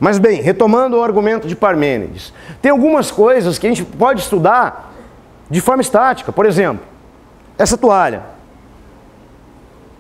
Mas bem, retomando o argumento de Parmênides, tem algumas coisas que a gente pode estudar de forma estática. Por exemplo, essa toalha,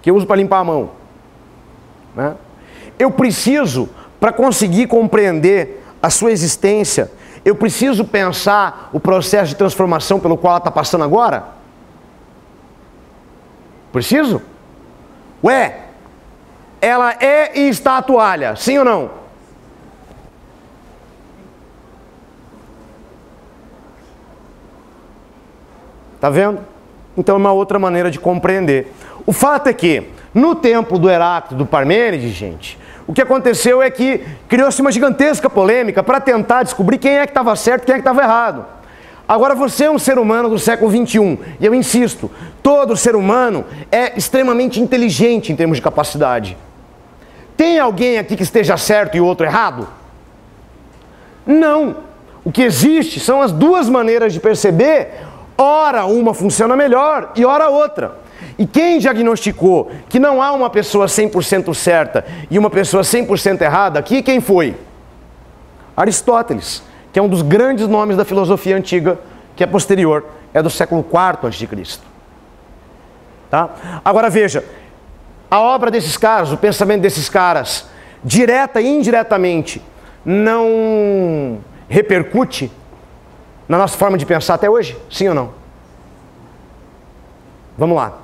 que eu uso para limpar a mão, né? Eu preciso, para conseguir compreender a sua existência, eu preciso pensar o processo de transformação pelo qual ela está passando agora? Preciso? Ué, ela é e está a toalha, sim ou não? Tá vendo? Então é uma outra maneira de compreender. O fato é que, no tempo do Heráclito, do Parmênides, gente, o que aconteceu é que criou-se uma gigantesca polêmica para tentar descobrir quem é que estava certo e quem é que estava errado. Agora você é um ser humano do século XXI, e eu insisto, todo ser humano é extremamente inteligente em termos de capacidade. Tem alguém aqui que esteja certo e o outro errado? Não. O que existe são as duas maneiras de perceber, ora uma funciona melhor e ora outra. E quem diagnosticou que não há uma pessoa 100% certa e uma pessoa 100% errada aqui, quem foi? Aristóteles, que é um dos grandes nomes da filosofia antiga, que é posterior, é do século IV a.C. Tá? Agora veja, a obra desses caras, o pensamento desses caras, direta e indiretamente, não repercute na nossa forma de pensar até hoje? Sim ou não? Vamos lá.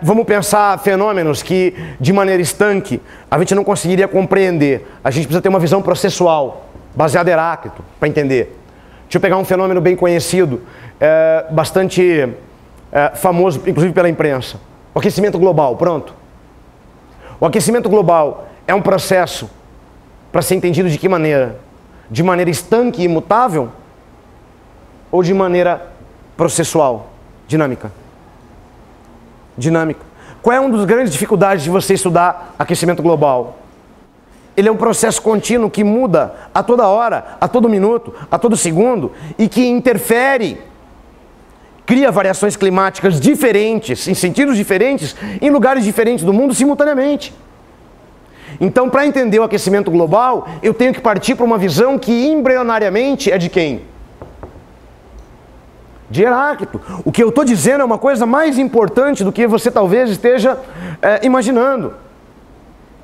Vamos pensar fenômenos que, de maneira estanque, a gente não conseguiria compreender. A gente precisa ter uma visão processual, baseada em Heráclito, para entender. Deixa eu pegar um fenômeno bem conhecido, bastante famoso, inclusive pela imprensa. O aquecimento global, pronto. O aquecimento global é um processo para ser entendido de que maneira? De maneira estanque e imutável? Ou de maneira processual, dinâmica? Dinâmica. Qual é uma das grandes dificuldades de você estudar aquecimento global? Ele é um processo contínuo que muda a toda hora, a todo minuto, a todo segundo e que interfere, cria variações climáticas diferentes, em sentidos diferentes, em lugares diferentes do mundo simultaneamente. Então, para entender o aquecimento global, eu tenho que partir para uma visão que embrionariamente é de quem? De Heráclito. O que eu estou dizendo é uma coisa mais importante do que você talvez esteja imaginando.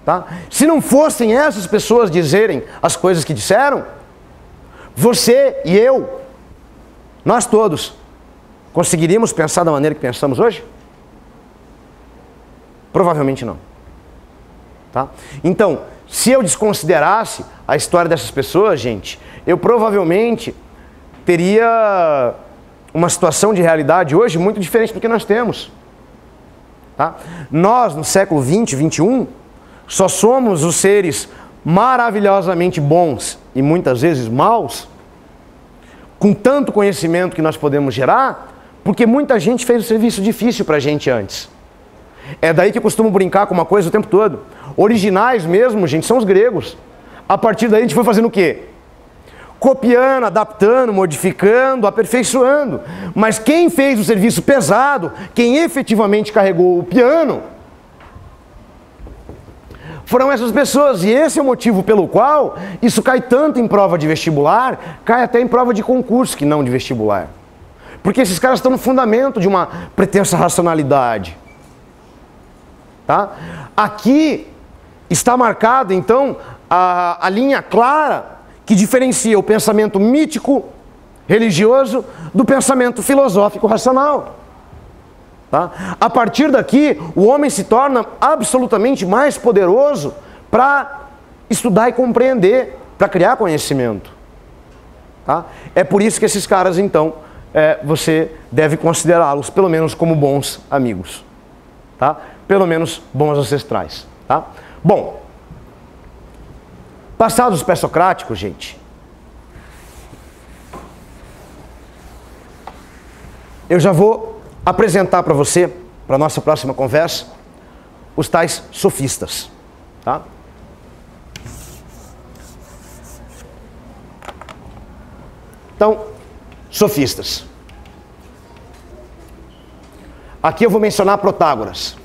Tá? Se não fossem essas pessoas dizerem as coisas que disseram, você e eu, nós todos, conseguiríamos pensar da maneira que pensamos hoje? Provavelmente não. Tá? Então, se eu desconsiderasse a história dessas pessoas, gente, eu provavelmente teria uma situação de realidade hoje muito diferente do que nós temos. Tá? Nós, no século XX, XXI, só somos os seres maravilhosamente bons e muitas vezes maus, com tanto conhecimento que nós podemos gerar, porque muita gente fez o serviço difícil para a gente antes. É daí que eu costumo brincar com uma coisa o tempo todo. Originais mesmo, gente, são os gregos. A partir daí a gente foi fazendo o quê? Copiando, adaptando, modificando, aperfeiçoando. Mas quem fez o serviço pesado, quem efetivamente carregou o piano, foram essas pessoas. E esse é o motivo pelo qual isso cai tanto em prova de vestibular, cai até em prova de concurso que não de vestibular. Porque esses caras estão no fundamento de uma pretensa racionalidade. Tá? Aqui está marcada, então, a linha clara que diferencia o pensamento mítico, religioso, do pensamento filosófico racional. Tá? A partir daqui, o homem se torna absolutamente mais poderoso para estudar e compreender, para criar conhecimento. Tá? É por isso que esses caras, então, você deve considerá-los, pelo menos, como bons amigos. Tá? Pelo menos, bons ancestrais. Tá? Bom, passados os pré-socráticos, gente, eu já vou apresentar para você, para a nossa próxima conversa, os tais sofistas. Tá? Então, sofistas. Aqui eu vou mencionar Protágoras.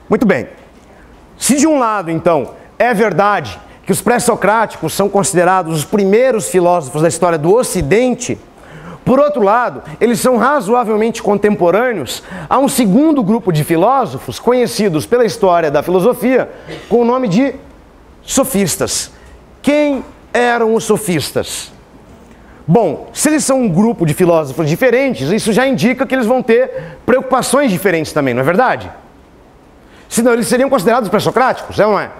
Muito bem. Se de um lado, então, é verdade que os pré-socráticos são considerados os primeiros filósofos da história do Ocidente, por outro lado, eles são razoavelmente contemporâneos a um segundo grupo de filósofos conhecidos pela história da filosofia com o nome de sofistas. Quem eram os sofistas? Bom, se eles são um grupo de filósofos diferentes, isso já indica que eles vão ter preocupações diferentes também, não é verdade? Senão eles seriam considerados pré-socráticos, é ou não é?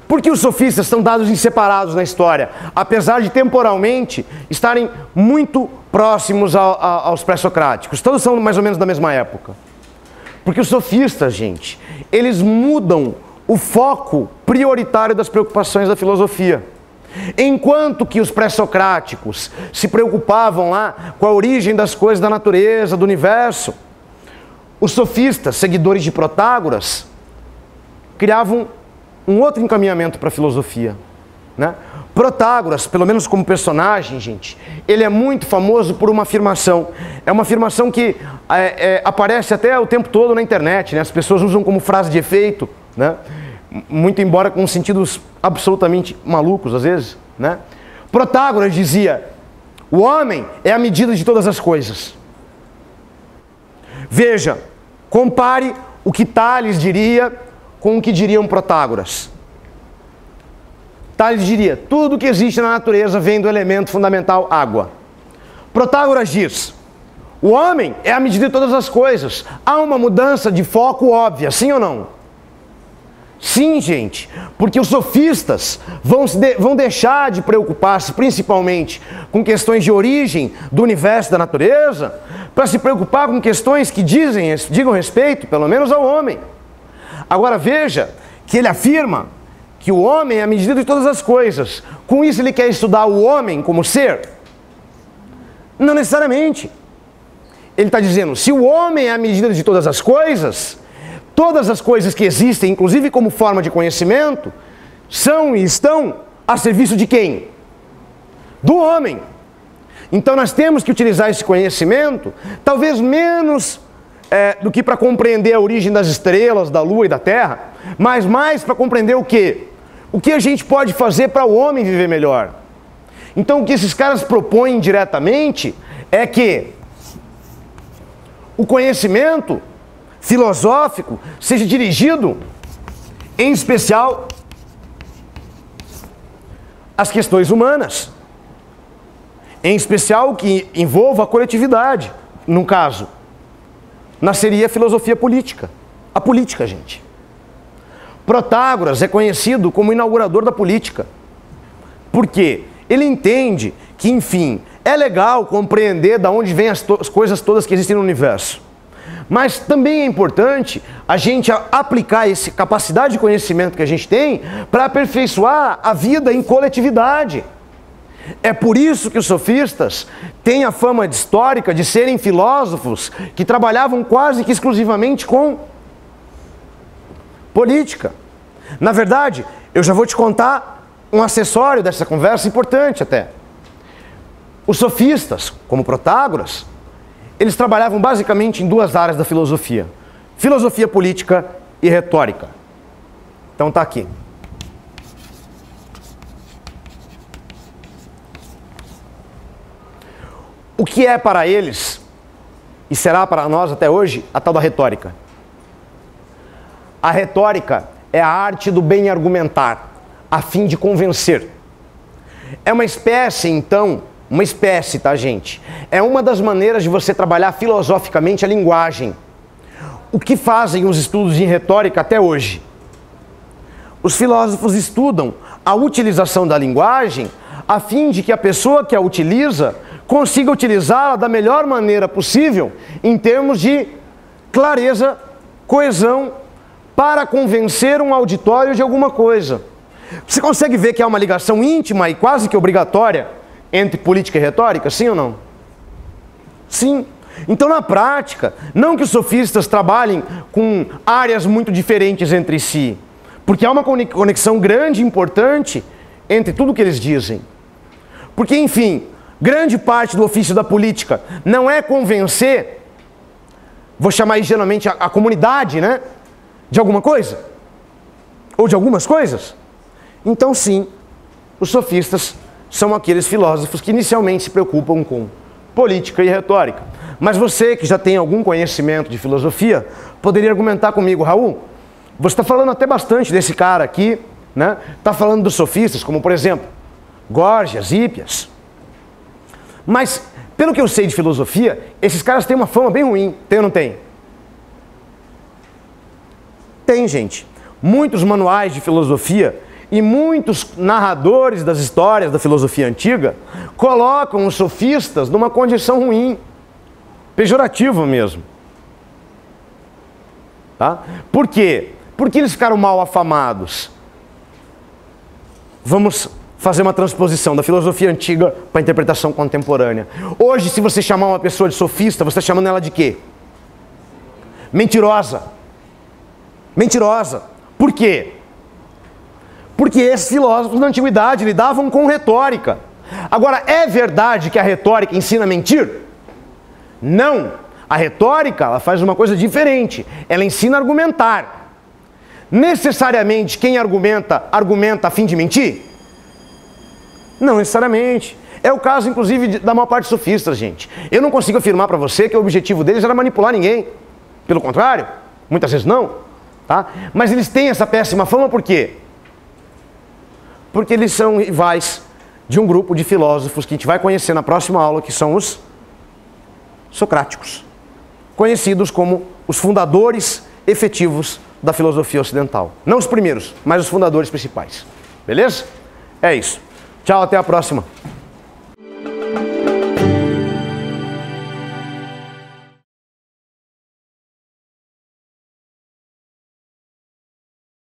Porque os sofistas estão dados em separados na história, apesar de temporalmente estarem muito próximos aos pré-socráticos. Todos são mais ou menos da mesma época. Porque os sofistas, gente, eles mudam o foco prioritário das preocupações da filosofia. Enquanto que os pré-socráticos se preocupavam lá com a origem das coisas da natureza, do universo, os sofistas, seguidores de Protágoras, criavam um outro encaminhamento para a filosofia, né? Protágoras, pelo menos como personagem, gente, ele é muito famoso por uma afirmação. É uma afirmação que aparece até o tempo todo na internet, né? As pessoas usam como frase de efeito, né? Muito embora com sentidos absolutamente malucos às vezes, né? Protágoras dizia: o homem é a medida de todas as coisas. Veja, compare o que Tales diria com o que diriam Protágoras. Tales diria: tudo que existe na natureza vem do elemento fundamental água. Protágoras diz: o homem é a medida de todas as coisas. Há uma mudança de foco óbvia, sim ou não? Sim, gente, porque os sofistas vão deixar de preocupar-se principalmente com questões de origem do universo, da natureza, para se preocupar com questões que digam respeito, pelo menos, ao homem. Agora veja que ele afirma que o homem é a medida de todas as coisas. Com isso ele quer estudar o homem como ser? Não necessariamente. Ele está dizendo, se o homem é a medida de todas as coisas que existem, inclusive como forma de conhecimento, são e estão a serviço de quem? Do homem. Então nós temos que utilizar esse conhecimento, talvez menos do que para compreender a origem das estrelas, da lua e da terra, mas mais para compreender o quê? O que a gente pode fazer para o homem viver melhor. Então o que esses caras propõem diretamente é que o conhecimento filosófico seja dirigido, em especial, às questões humanas. Em especial o que envolva a coletividade. No caso, nasceria a filosofia política. A política, gente. Protágoras é conhecido como inaugurador da política. Por quê? Ele entende que, enfim, é legal compreender de onde vêm as coisas todas que existem no universo. Mas também é importante a gente aplicar essa capacidade de conhecimento que a gente tem para aperfeiçoar a vida em coletividade. É por isso que os sofistas têm a fama histórica de serem filósofos que trabalhavam quase que exclusivamente com política. Na verdade, eu já vou te contar um acessório dessa conversa importante até. Os sofistas, como Protágoras, eles trabalhavam basicamente em duas áreas da filosofia: filosofia política e retórica. Então tá aqui. O que é para eles, e será para nós até hoje, a tal da retórica? A retórica é a arte do bem argumentar, a fim de convencer. É uma espécie, então, tá, gente? É uma das maneiras de você trabalhar filosoficamente a linguagem. O que fazem os estudos em retórica até hoje? Os filósofos estudam a utilização da linguagem a fim de que a pessoa que a utiliza consiga utilizá-la da melhor maneira possível em termos de clareza, coesão, para convencer um auditório de alguma coisa. Você consegue ver que há uma ligação íntima e quase que obrigatória entre política e retórica, sim ou não? Sim. Então, na prática, não que os sofistas trabalhem com áreas muito diferentes entre si, porque há uma conexão grande e importante entre tudo que eles dizem. Porque, enfim, grande parte do ofício da política não é convencer, vou chamar aí geralmente a comunidade, né? de alguma coisa? Ou de algumas coisas? Então sim, os sofistas são aqueles filósofos que inicialmente se preocupam com política e retórica. Mas você que já tem algum conhecimento de filosofia, poderia argumentar comigo, Raul, você está falando até bastante desse cara aqui, né? Está falando dos sofistas, como por exemplo, Górgias, Hípias. Mas, pelo que eu sei de filosofia, esses caras têm uma fama bem ruim. Tem ou não tem? Tem, gente. Muitos manuais de filosofia e muitos narradores das histórias da filosofia antiga colocam os sofistas numa condição ruim, pejorativa mesmo. Tá? Por quê? Por que eles ficaram mal afamados? Vamos fazer uma transposição da filosofia antiga para a interpretação contemporânea. Hoje, se você chamar uma pessoa de sofista, você está chamando ela de quê? Mentirosa. Mentirosa. Por quê? Porque esses filósofos na antiguidade lidavam com retórica. Agora, é verdade que a retórica ensina a mentir? Não. A retórica, ela faz uma coisa diferente. Ela ensina a argumentar. Necessariamente, quem argumenta, argumenta a fim de mentir? Não necessariamente. É o caso, inclusive, da maior parte dos sofistas, gente. Eu não consigo afirmar para você que o objetivo deles era manipular ninguém. Pelo contrário, muitas vezes não. Tá? Mas eles têm essa péssima fama por quê? Porque eles são rivais de um grupo de filósofos que a gente vai conhecer na próxima aula, que são os socráticos, conhecidos como os fundadores efetivos da filosofia ocidental. Não os primeiros, mas os fundadores principais. Beleza? É isso. Tchau, até a próxima.